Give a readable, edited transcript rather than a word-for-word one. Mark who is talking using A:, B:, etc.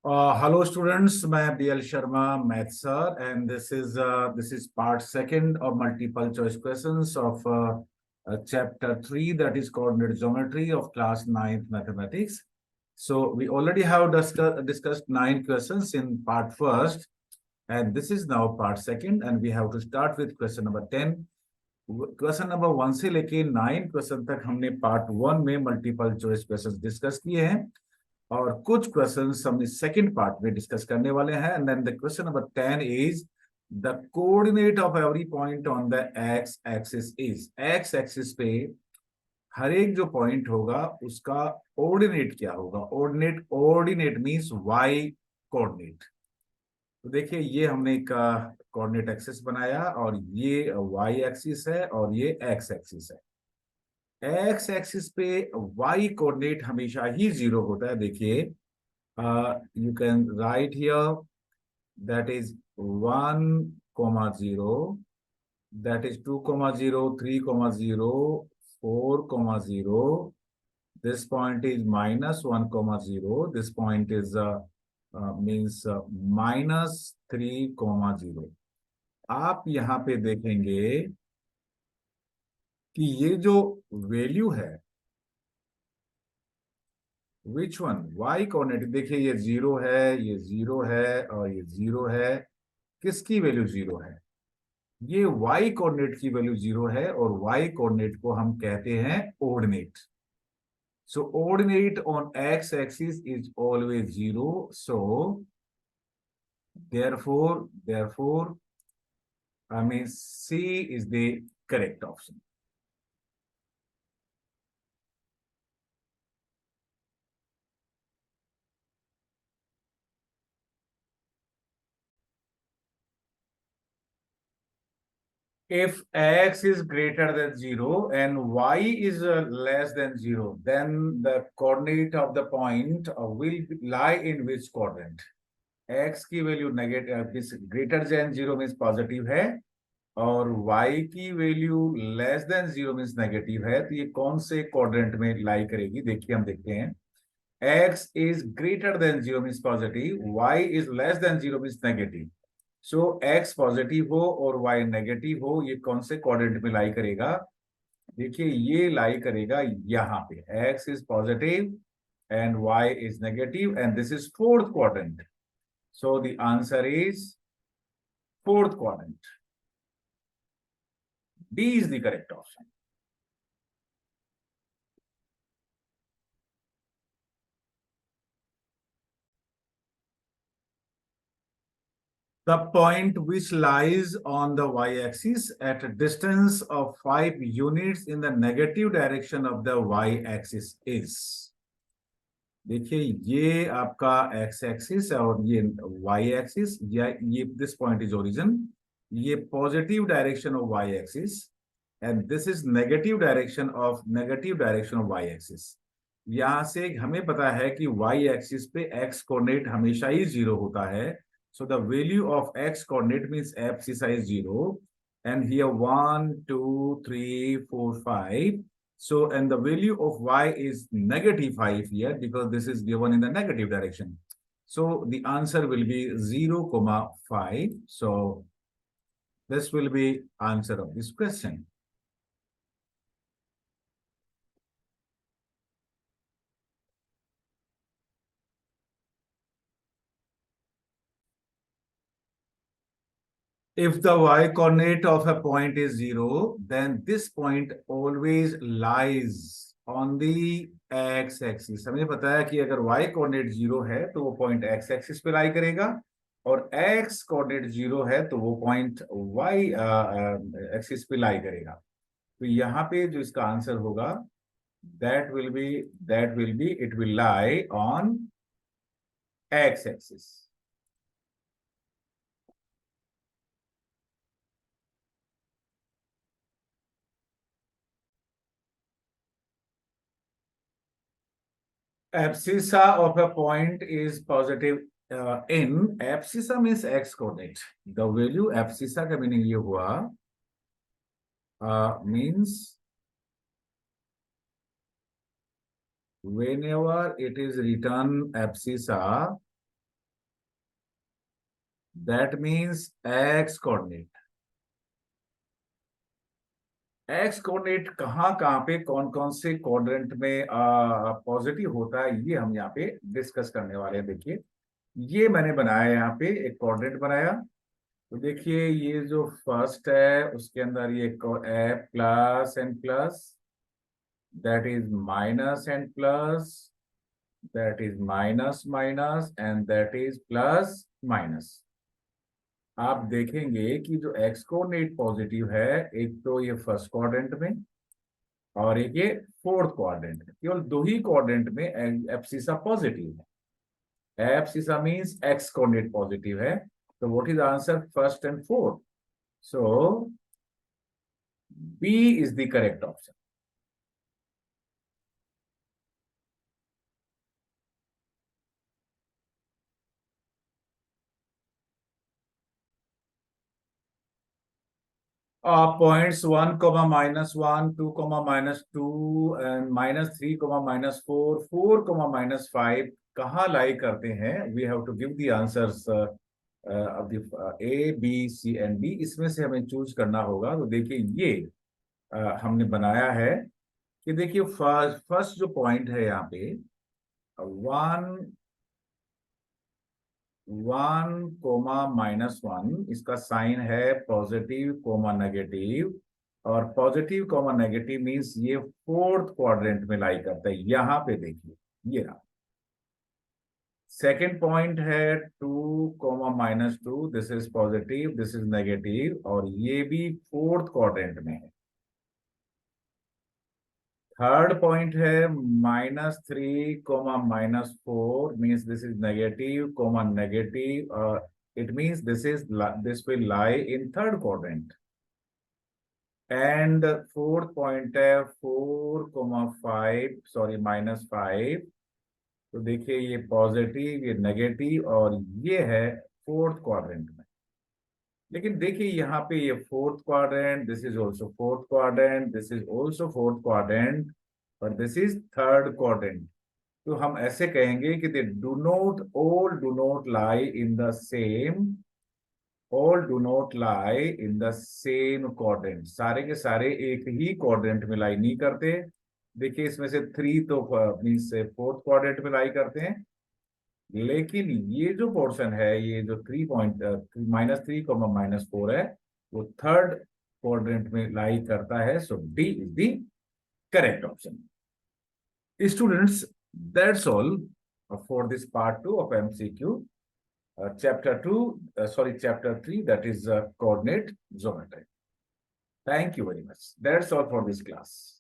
A: Hello students, मैं BL Sharma, math sir, and this is part second of multiple choice questions of chapter 3, that is coordinate geometry of class 9th mathematics. So we already have discussed 9 questions in part first, and this is now part second, and we have to start with question number 10. Question number 1 से लेके 9 question तक हमने part 1 में multiple choice questions discuss किए हैं और कुछ questions हम इस सेकंड पार्ट में डिस्कस करने वाले हैं. And then the question number 10 is the coordinate of every point on the x axis is. X axis पे हर एक जो पॉइंट होगा उसका ऑर्डिनेट क्या होगा. Ordinate means y coordinate. तो देखिए ये हमने एक कोऑर्डिनेट एक्सिस बनाया और ये वाई एक्सिस है और ये एक्स एक्सिस है. एक्स एक्सिस पे वाई कोऑर्डिनेट हमेशा ही 0 होता है. देखिए you can write here that is 1,0, that is 2,0, 3,0, 4,0. This point is -1,0. This point is means -3,0. आप यहाँ पे देखेंगे कि ये जो वैल्यू है विच वन वाई कोऑर्डिनेट, देखिए ये 0 है, ये 0 है और ये 0 है. किसकी वैल्यू 0 है? ये वाई कोऑर्डिनेट की वैल्यू 0 है और वाई कोऑर्डिनेट को हम कहते हैं ordinate. So ordinate on x axis is always 0. So therefore I mean C is the correct option. If x is greater than 0 and y is less than 0, then the coordinate of the point will lie in which quadrant? x की value negative greater than 0 means positive है और y की value less than 0 means negative है. तो ये कौन से quadrant में लाई करेगी? देखिए हम देखते हैं. x is greater than 0 means positive, y is less than 0 means negative. So x positive हो और y नेगेटिव हो, ये कौन से क्वाड्रेंट में लाई करेगा? देखिए ये लाई करेगा यहाँ पे. x is positive and y is negative and this is fourth quadrant. So the answer is fourth quadrant. D is the correct option. The point which lies on the y-axis at a distance of 5 units in the negative direction of the y-axis is. देखिए ये आपका x axis और ये y axis, या ये this point is origin. ये positive direction of y axis and this is negative direction of y axis. यहां से हमें पता है कि y एक्सिस पे x कोऑर्डिनेट हमेशा ही 0 होता है. So the value of x coordinate means abscissa is 0, and here 1, 2, 3, 4, 5. So and the value of y is -5 here because this is given in the negative direction. So the answer will be 0,5. So this will be answer of this question. If the y coordinate of a point is 0, then this point always lies on the x axis. हमें पता है कि अगर y coordinate 0 है तो वो point x axis पे लाई करेगा और x कोऑर्डिनेट 0 है तो वो पॉइंट y एक्सिस पे लाई करेगा. तो यहाँ पे जो इसका आंसर होगा that will be it will lie on x axis. Abscissa of a point is positive in abscissa means x coordinate. The value abscissa का मीनिंग ये हुआ means whenever it is written abscissa That means x coordinate. X coordinate कहाँ पे कौन कौन से quadrant में positive होता है, ये हम यहाँ पे डिस्कस करने वाले हैं। देखिए, ये मैंने बनाया यहाँ पे एक क्वाड्रेंट बनाया। तो देखिए, ये जो फर्स्ट है उसके अंदर ये plus and plus, that is minus and plus, that is minus minus, and that is plus minus. आप देखेंगे कि जो एक्स कोऑर्डिनेट पॉजिटिव है, एक तो ये फर्स्ट क्वाड्रेंट में और एक ये फोर्थ क्वाड्रेंट में। केवल दो ही क्वाड्रेंट में एब्सिसा पॉजिटिव है। Abscissa means x coordinate positive है। तो what is answer first and fourth? So B is the correct option. Points 1, -1, 2, -2 and -3, -4, 4, -5 कहाँ लाई करते हैं? We have to give the answers of the A B C and D. इसमें से हमें choose करना होगा। तो देखिए, ये हमने बनाया है कि देखिए फर्स्ट जो पॉइंट है यहाँ पे 1, 1, -1, इसका साइन है पॉजिटिव कोमा नेगेटिव, और पॉजिटिव कोमा नेगेटिव मींस ये फोर्थ क्वाड्रेंट में लाई करता है। यहां पे देखिए, ये रहा। सेकेंड पॉइंट है 2, -2, this is positive, this is negative, और ये भी फोर्थ क्वाड्रेंट में है। थर्ड पॉइंट है -3, -4 means this is negative comma negative, it means this will lie in third quadrant. And fourth point है 4, 5, सॉरी -5। तो देखिए, ये पॉजिटिव, ये नेगेटिव, और ये है फोर्थ क्वाड्रेंट में। लेकिन देखिए, यहाँ पे ये fourth quadrant, this is also fourth quadrant, this is also fourth quadrant, और दिस इज थर्ड क्वाड्रेंट। तो हम ऐसे कहेंगे कि they do not lie in the same, all do not lie in the same quadrant. सारे के सारे एक ही क्वाड्रेंट में लाई नहीं करते। देखिए, इसमें से 3 तो मीन्स से फोर्थ क्वाड्रेंट में लाई करते हैं, लेकिन ये जो पोर्शन है, ये जो 3, -3, -4 है, वो थर्ड क्वाड्रेंट में लाई करता है। So D is the correct option. Students, that's all for this part 2 of MCQ. Chapter 3, that is coordinate geometry. Thank you very much. That's all for this class.